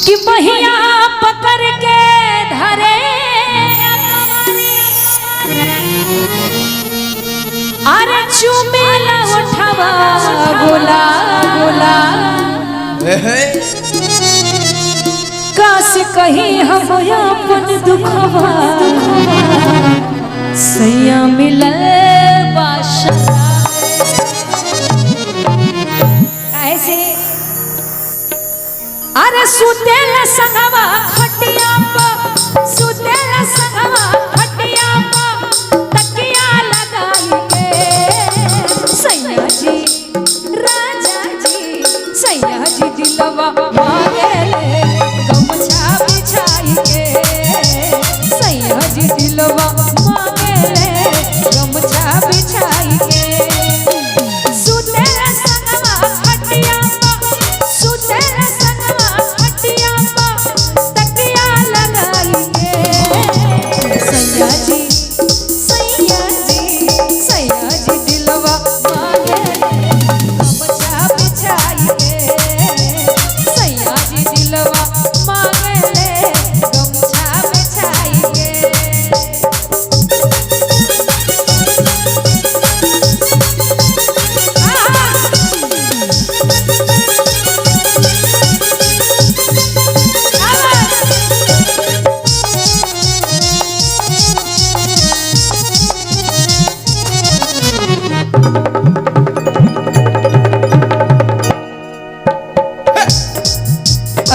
कि बहिया पकड़ के धरे अरे चुमेला उठावा गोला गोला काश कहीं हम अपन दुखवा सैया मिलल बाशा ऐसे अरे सुतेला संगवा खटिया पर सुतेला संगवा खटिया पर तकिया लगाई के सैया जी राजा जी सैया जी दिलवा मांगे ले गमछा बिछाई के सैया जी दिलवा मांगे ले गमछा बिछाई के सुतेला संगवा खटिया पर सुतेला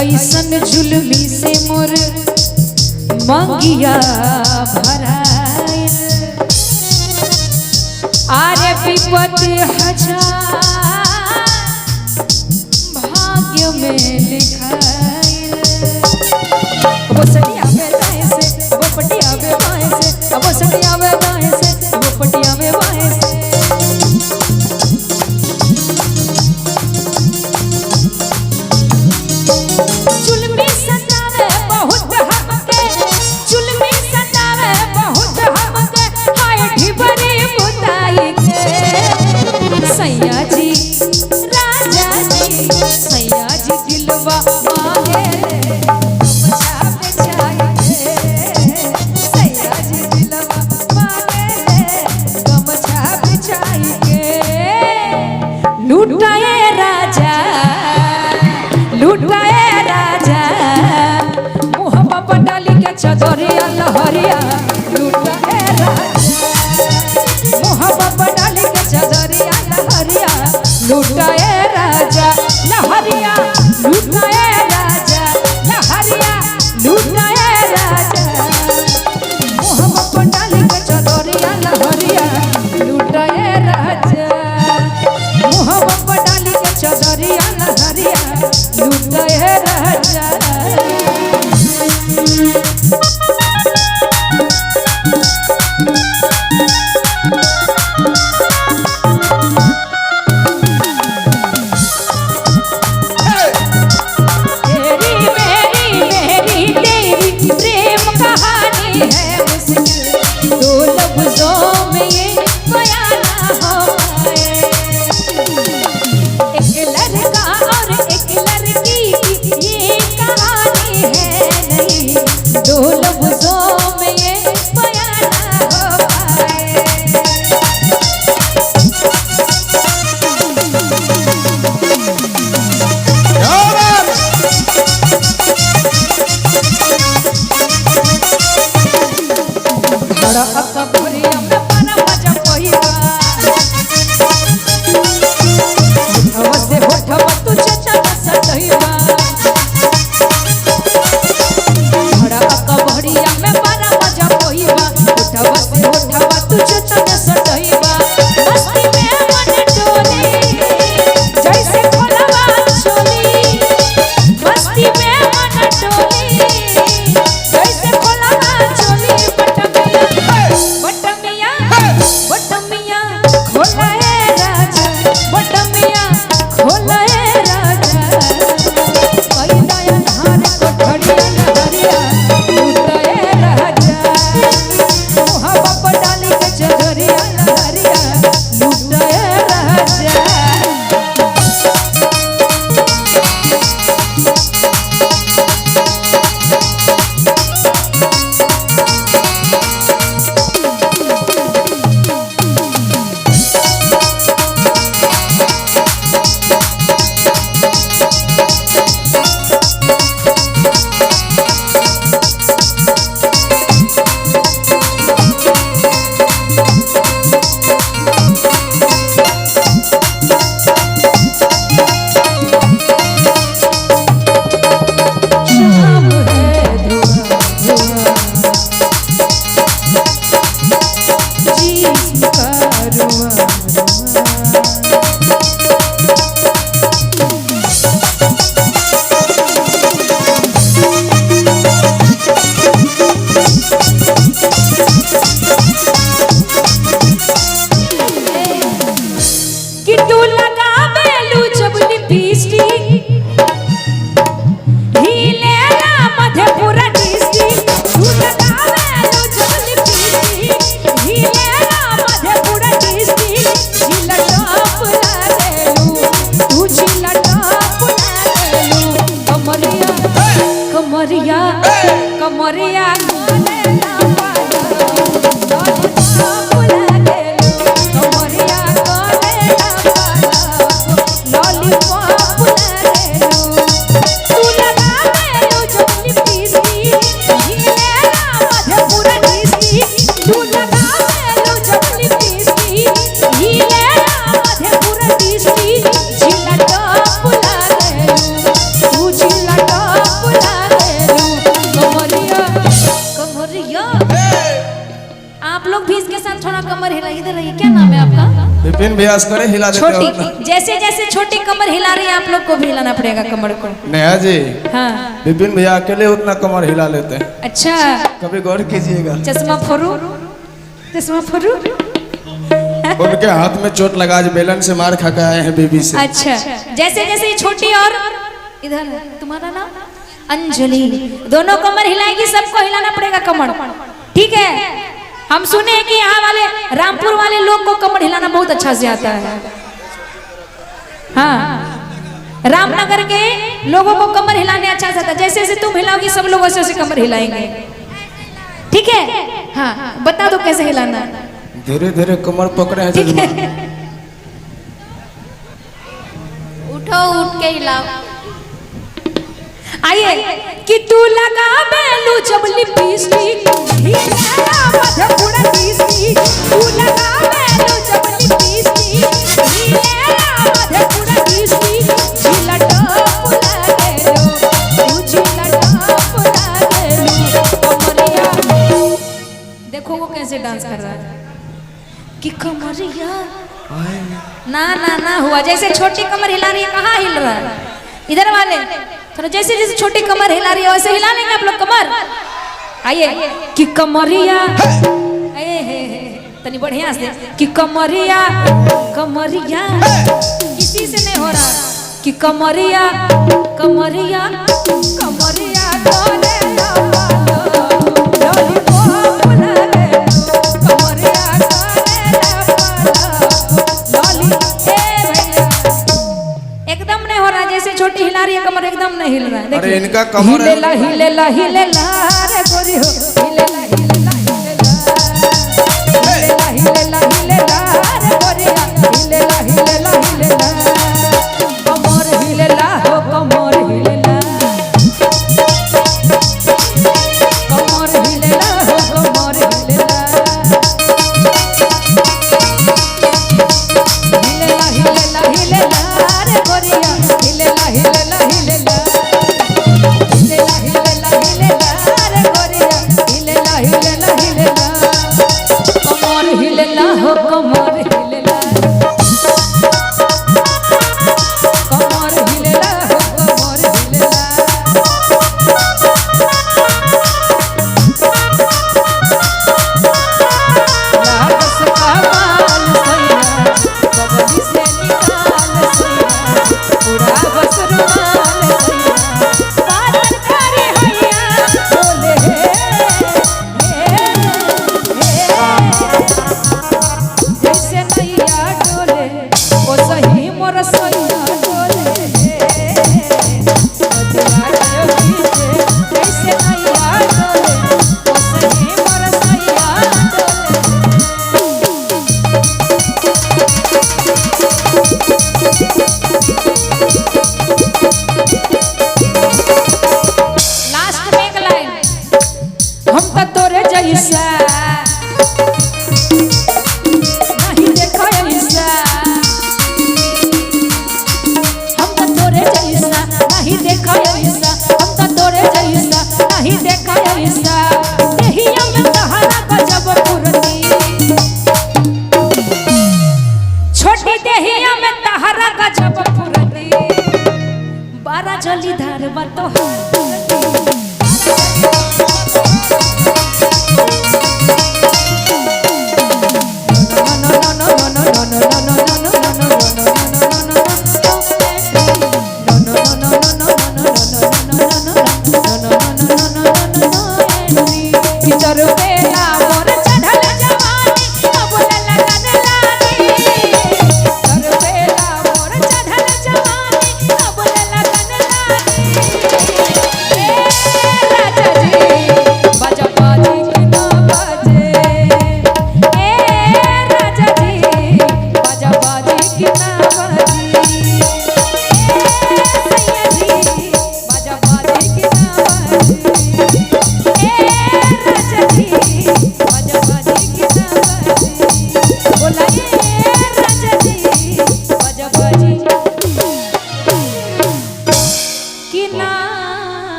ऐसन जुल्मी से मोर मंगिया भराइल आरे विपत हजार भाग्य में लिखाइल वो सटिया में दाएं से वो पटिया में बाएं से वो सटिया में दाएं से वो पटिया में बाएं से सैया जी राजा जी सैया जी दिलवा मांगे गमछा बिछाई के सैया जी दिलवा मांगे गमछा बिछाई के लूटाए राजा मुहब्बत पर डाली के चदरिया लहरिया लूटाए राजा मुहब्बत पर डाली के चदरिया लूटाए राजा लहरिया लूटाए राजा लहरिया लूटाए राजा मोहब्बत पर डाली के चदरिया लहरिया लूटाए राजा मोहब्बत पर डाली के चदरिया लहरिया लूटाए राजा कमरिया कमरिया आप लोग भी इसके साथ थोड़ा कमर हिला, इधर रहिए। क्या नाम है आपका? विपिन भैयास करे हिला देते छोटी जैसे जैसे छोटी कमर हिला रही है आप लोग को भी हिलाना पड़ेगा कमर को। नया जी हाँ विपिन भैया अकेले उतना कमर हिला लेते हैं। अच्छा कभी गौर कीजिएगा। चश्मा फरू चश्मा फरू उनके हाथ में चोट लगा, आज बेलन से मार खा के आए हैं बेबी से। अच्छा जैसे जैसे छोटी और इधर तुम्हारा नाम अंजलि, दोनों कमर हिलाएगी, सबको हिलाना पड़ेगा कमर, ठीक है? हम सुने हैं कि यहाँ वाले रामपुर वाले लोग को कमर हिलाना बहुत अच्छा से आता है। हाँ रामनगर के लोगों को कमर हिलाने अच्छा से आता है। जैसे जैसे तुम हिलाओगी सब लोग वैसे वैसे कमर हिलाएंगे, ठीक है? हाँ बता दो कैसे हिलाना। धीरे धीरे कमर पकड़े हैं जजमान। उठो उठ के हिलाओ। आइए कि तू लगा बेलू जब लिपस्टिक हिलेला मधुपुरा डिस्ट्रिक्ट, तू लगा बेलू जब लिपस्टिक हिलेला मधुपुरा डिस्ट्रिक्ट, झिलटा पुला गेलो तू झिलटा पुला गेलो कमरिया। देखो वो कैसे डांस कर रहा है कि कमरिया ना ना ना हुआ। जैसे छोटी कमर हिला रही है, कहाँ हिल रहा है? इधर वाले थोड़ा जैसे जैसे छोटी कमर हिला रही है वैसे हिला लेंगे आप लोग कमर। आइए कि कमरिया तनी बढ़िया से कि कमरिया कमरिया, किसी से नहीं हो रहा कि कमरिया कमरिया कमरिया डोले लॉलीपॉप लगे कमरिया एकदम नहीं हो रहा। जैसे छोटी हिला रही है कमर एकदम नहीं हिल रहा है। अरे इनका कमर हिलेला हिलेला हिलेला रे गोरी हो हिलेला हिलेला हिलेला हिलेला हिलेला रे गोरी हिलेला हिलेला हिलेला कमर हिलेला हो कमर हिलेला कमर हिलेला हो कमर हिलेला हिलेला हिलेला हिलेला रे गोरी हिलेला हिलेला हिलेला हिलेला हिलेला हिलेला रे गोरी हिलेला हिलेला हिलेला कमर हिलेला हो कमर हिलेला कमर हिलेला हो कमर हिलेला लागस कमाल सैया कबड्डी से निकाल सैया पूरा बस रुमाल सैया पागल करे हैया बोले जैसे नैया डोले ओ सही मोर सैया डोले अदिया के पीछे जैसे नैया डोले ओ सही मोर सैया लास्ट में एक लाइन, हम तो तोरे जैसा नहीं देखा ऐसा, हम तो तोरे जैसा नहीं देखा ऐसा, हम तो तोरे जैसा नहीं देखा ऐसा, देहिया में तहरा गजब फुर्ती, छोटी देहिया में तहरा गजब फुर्ती, बारा जली धार बतो